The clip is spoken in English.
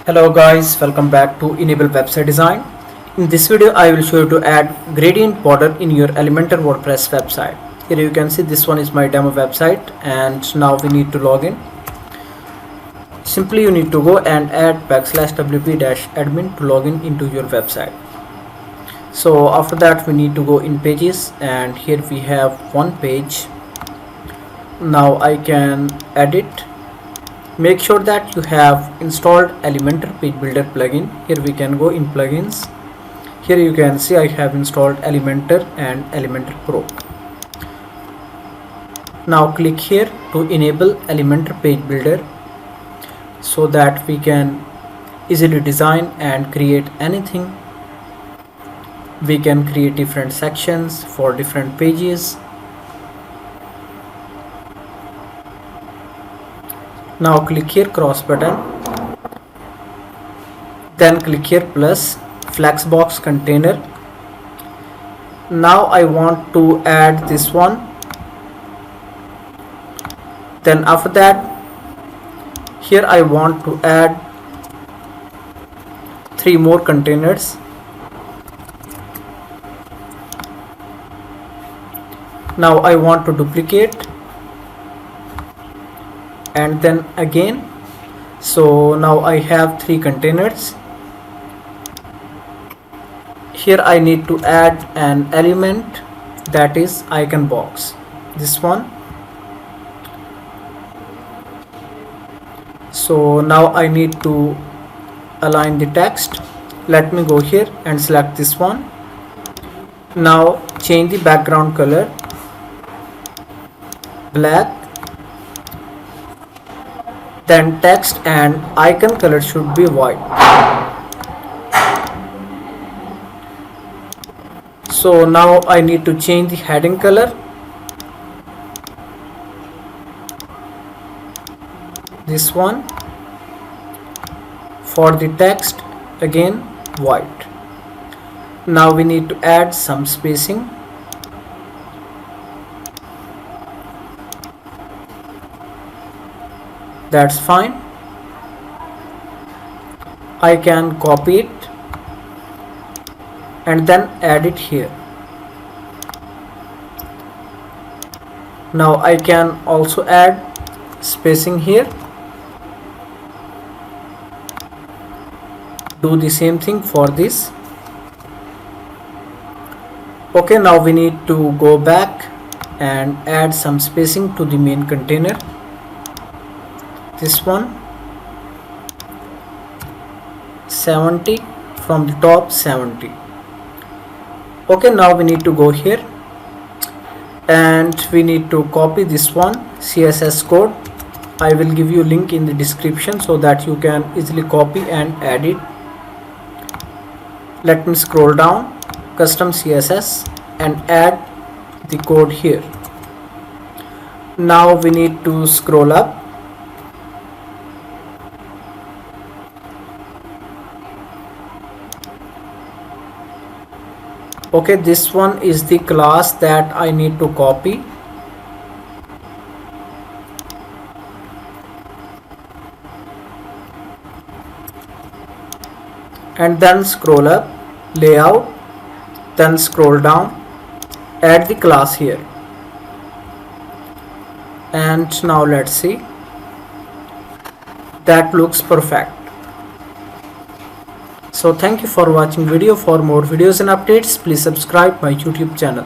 Hello guys, welcome back to Enable Website Design. In this video I will show you to add gradient border in your Elementor WordPress website. Here you can see this one is my demo website and now we need to log in. Simply you need to go and add /wp-admin to log in into your website. So after that we need to go in pages and here we have one page. Now I can edit. Make sure that you have installed Elementor page builder plugin. Here we can go in plugins. Here you can see I have installed Elementor and Elementor Pro. Now click here to enable Elementor page builder so that we can easily design and create anything. We can create different sections for different pages. Now click here cross button, then click here plus flexbox container. Now I want to add this one. Then after that here I want to add 3 more containers. Now I want to duplicate and then again. So now I have 3 containers. Here I need to add an element, that is icon box, this one. So now I need to align the text. Let me go here and select this one. Now change the background color black. Then text and icon color should be white. So now I need to change the heading color. This one. For the text again white. Now we need to add some spacing. That's fine. I can copy it and then add it here. Now I can also add spacing here. Do the same thing for this. Okay, now we need to go back and add some spacing to the main container. This one 70 from the top 70. Okay, now we need to go here and we need to copy this one CSS code. I will give you a link in the description so that you can easily copy and add it. Let me scroll down, custom CSS, and add the code here. Now we need to scroll up. Okay, this one is the class that I need to copy. And then scroll up, layout, then scroll down, add the class here. And now let's see. That looks perfect. So thank you for watching video. For more videos and updates, please subscribe my YouTube channel.